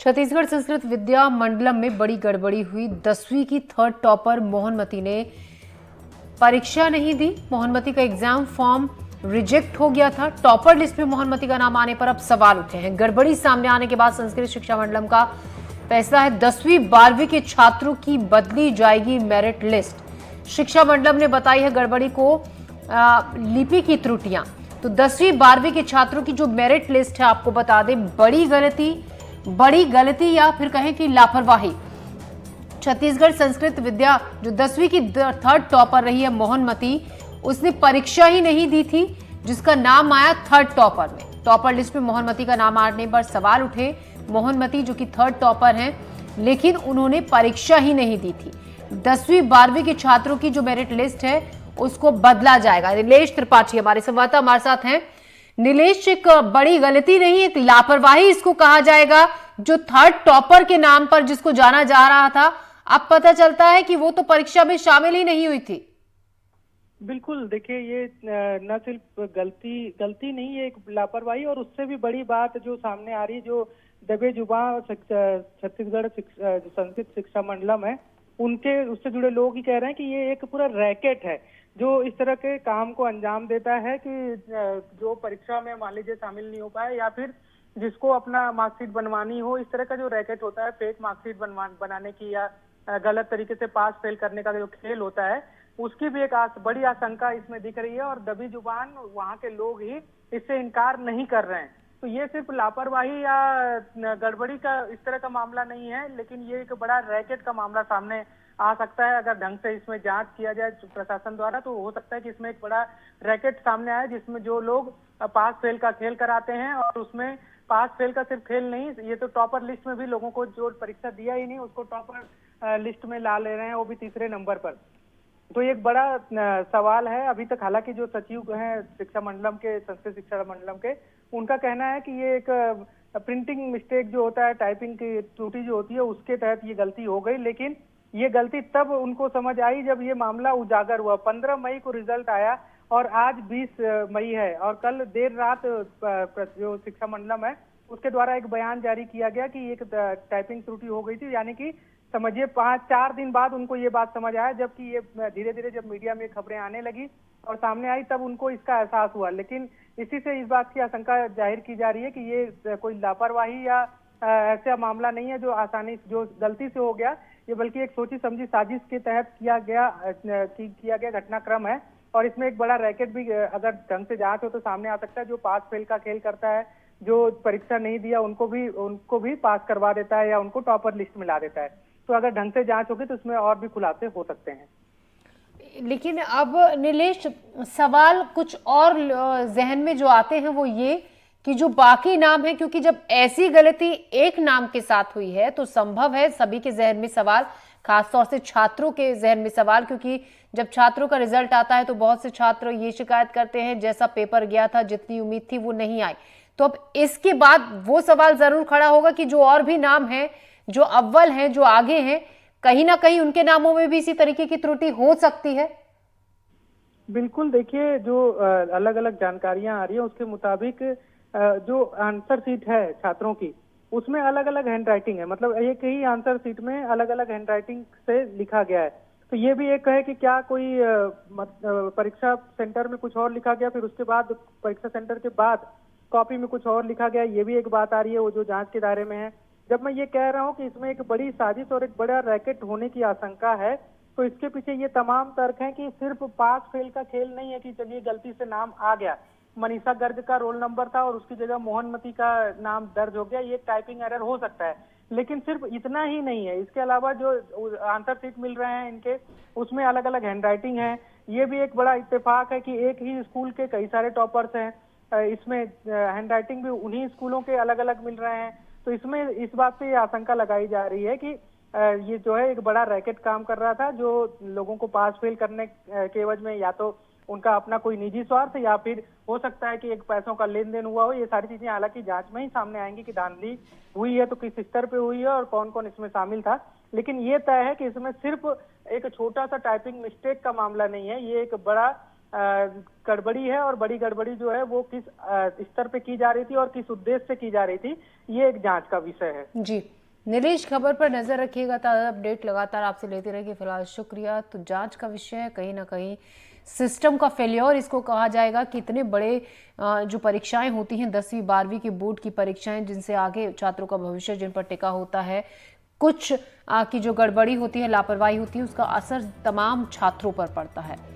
छत्तीसगढ़ संस्कृत विद्या मंडलम में बड़ी गड़बड़ी हुई। 10वीं की थर्ड टॉपर मोहनमती ने परीक्षा नहीं दी। मोहनमती का एग्जाम फॉर्म रिजेक्ट हो गया था। टॉपर लिस्ट में मोहनमती का नाम आने पर अब सवाल उठे हैं। गड़बड़ी सामने आने के बाद संस्कृत शिक्षा मंडलम का फैसला है, 10वीं 12वीं के छात्रों की बदली जाएगी मेरिट लिस्ट। शिक्षा मंडलम ने बताई है गड़बड़ी को लिपि की त्रुटियां। तो 10वीं 12वीं के छात्रों की जो मेरिट लिस्ट है, आपको बता दें, बड़ी गलती या फिर कहें कि लापरवाही। छत्तीसगढ़ संस्कृत विद्या जो 10वीं की थर्ड टॉपर रही है मोहनमती, उसने परीक्षा ही नहीं दी थी, जिसका नाम आया थर्ड टॉपर में। टॉपर लिस्ट में मोहनमती का नाम आने पर सवाल उठे। मोहनमती जो कि थर्ड टॉपर हैं, लेकिन उन्होंने परीक्षा ही नहीं दी थी। 10वीं 12वीं के छात्रों की जो मेरिट लिस्ट है उसको बदला जाएगा। नीलेश त्रिपाठी हमारे संवाददाता हमारे साथ हैं। नीलेश, एक बड़ी गलती नहीं, एक लापरवाही इसको कहा जाएगा, जो थर्ड टॉपर के नाम पर जिसको जाना जा रहा था, अब पता चलता है कि वो तो परीक्षा में शामिल ही नहीं हुई थी। बिल्कुल, देखिए ये न सिर्फ गलती नहीं, ये एक लापरवाही और उससे भी बड़ी बात जो सामने आ रही है, जो दबे जुबा छत्तीसगढ़ संस्कृत शिक्षा मंडलम है, उनके उससे जुड़े लोग ही कह रहे हैं कि ये एक पूरा रैकेट है जो इस तरह के काम को अंजाम देता है कि जो परीक्षा में मान लीजिए शामिल नहीं हो पाए या फिर जिसको अपना मार्कशीट बनवानी हो, इस तरह का जो रैकेट होता है, फेक मार्कशीट बनाने की या गलत तरीके से पास फेल करने का जो खेल होता है, उसकी भी एक बड़ी आशंका इसमें दिख रही है और दबी जुबान वहां के लोग ही इससे इनकार नहीं कर रहे हैं। तो ये सिर्फ लापरवाही या गड़बड़ी का इस तरह का मामला नहीं है, लेकिन ये एक बड़ा रैकेट का मामला सामने आ सकता है। अगर ढंग से इसमें जांच किया जाए प्रशासन द्वारा, तो हो सकता है कि इसमें एक बड़ा रैकेट सामने आए, जिसमें जो लोग पास फेल का खेल कराते हैं, और उसमें पास फेल का सिर्फ खेल नहीं, ये तो टॉपर लिस्ट में भी लोगों को जो परीक्षा दिया ही नहीं उसको टॉपर लिस्ट में ला ले रहे हैं, वो भी तीसरे नंबर पर। तो एक बड़ा सवाल है। अभी तक हालांकि जो सचिव हैं शिक्षा मंडलम के, संस्कृत शिक्षा मंडलम के, उनका कहना है कि ये एक प्रिंटिंग मिस्टेक जो होता है, टाइपिंग की त्रुटि जो होती है, उसके तहत ये गलती हो गई। लेकिन ये गलती तब उनको समझ आई जब ये मामला उजागर हुआ। 15 मई को रिजल्ट आया और आज 20 मई है, और कल देर रात जो शिक्षा मंडलम है उसके द्वारा एक बयान जारी किया गया कि एक टाइपिंग त्रुटि हो गई थी। यानी कि समझिए 4 दिन बाद उनको ये बात समझ आया, जबकि ये धीरे धीरे जब मीडिया में खबरें आने लगी और सामने आई, तब उनको इसका एहसास हुआ। लेकिन इसी से इस बात की आशंका जाहिर की जा रही है कि ये कोई लापरवाही या ऐसा मामला नहीं है जो आसानी जो गलती से हो गया, ये बल्कि एक सोची समझी साजिश के तहत किया गया घटनाक्रम है। और इसमें एक बड़ा रैकेट भी अगर ढंग से जांच हो तो सामने आ सकता है। जो पास फेल का खेल करता है, जो परीक्षा नहीं दिया उनको भी पास करवा देता है या उनको टॉपर लिस्ट में ला देता है। तो अगर ढंग से जांच होगी तो इसमें और भी खुलासे हो सकते हैं। लेकिन अब नीलेश, सवाल कुछ और जहन में जो आते हैं वो ये कि जो बाकी नाम है, क्योंकि जब ऐसी गलती एक नाम के साथ हुई है तो संभव है सभी के जहन में सवाल, खासतौर से छात्रों के जहन में सवाल, क्योंकि जब छात्रों का रिजल्ट आता है तो बहुत से छात्र ये शिकायत करते हैं जैसा पेपर गया था, जितनी उम्मीद थी वो नहीं आई। तो अब इसके बाद वो सवाल जरूर खड़ा होगा कि जो और भी नाम है, जो अव्वल हैं, जो आगे हैं, कहीं ना कहीं उनके नामों में भी इसी तरीके की त्रुटि हो सकती है। बिल्कुल, देखिए जो अलग अलग जानकारियां आ रही है उसके मुताबिक जो आंसर शीट है छात्रों की, उसमें अलग अलग हैंड राइटिंग है। मतलब एक ही आंसर शीट में अलग अलग हैंड राइटिंग से लिखा गया है। तो ये भी एक है कि क्या कोई परीक्षा सेंटर में कुछ और लिखा गया, फिर उसके बाद परीक्षा सेंटर के बाद कॉपी में कुछ और लिखा गया, ये भी एक बात आ रही है, वो जो जांच के दायरे में है। जब मैं ये कह रहा हूँ कि इसमें एक बड़ी साजिश और एक बड़ा रैकेट होने की आशंका है, तो इसके पीछे ये तमाम तर्क हैं कि सिर्फ पास फेल का खेल नहीं है कि चलिए गलती से नाम आ गया, मनीषा गर्ग का रोल नंबर था और उसकी जगह मोहनमती का नाम दर्ज हो गया, ये टाइपिंग एरर हो सकता है। लेकिन सिर्फ इतना ही नहीं है, इसके अलावा जो आंसर शीट मिल रहे हैं इनके, उसमें अलग अलग हैंड राइटिंग है। ये भी एक बड़ा इत्तेफाक है कि एक ही स्कूल के कई सारे टॉपर्स हैं, इसमें हैंड राइटिंग भी उन्हीं स्कूलों के अलग अलग मिल रहे हैं। तो इसमें इस बात से आशंका लगाई जा रही है कि ये जो है एक बड़ा रैकेट काम कर रहा था, जो लोगों को पास फेल करने के एवज में या तो उनका अपना कोई निजी स्वार्थ या फिर हो सकता है कि एक पैसों का लेन देन हुआ हो। ये सारी चीजें हालांकि जांच में ही सामने आएंगी कि धांधली हुई है तो किस स्तर पे हुई है और कौन कौन इसमें शामिल था। लेकिन ये तय है कि इसमें सिर्फ एक छोटा सा टाइपिंग मिस्टेक का मामला नहीं है, ये एक बड़ा गड़बड़ी है और बड़ी गड़बड़ी जो है वो किस स्तर पे की जा रही थी और किस उद्देश्य से की जा रही थी, ये एक जांच का विषय है। जी नीलेश, खबर पर नजर रखिएगा, ताज़ा अपडेट लगातार आपसे लेते रहेंगे। फिलहाल शुक्रिया। तो जांच का विषय है, कहीं ना कहीं सिस्टम का फेलियर इसको कहा जाएगा कि इतने बड़े जो परीक्षाएं होती हैं 10वीं 12वीं की बोर्ड की परीक्षाएं, जिनसे आगे छात्रों का भविष्य जिन पर टिका होता है, कुछ की जो गड़बड़ी होती है, लापरवाही होती है, उसका असर तमाम छात्रों पर पड़ता है।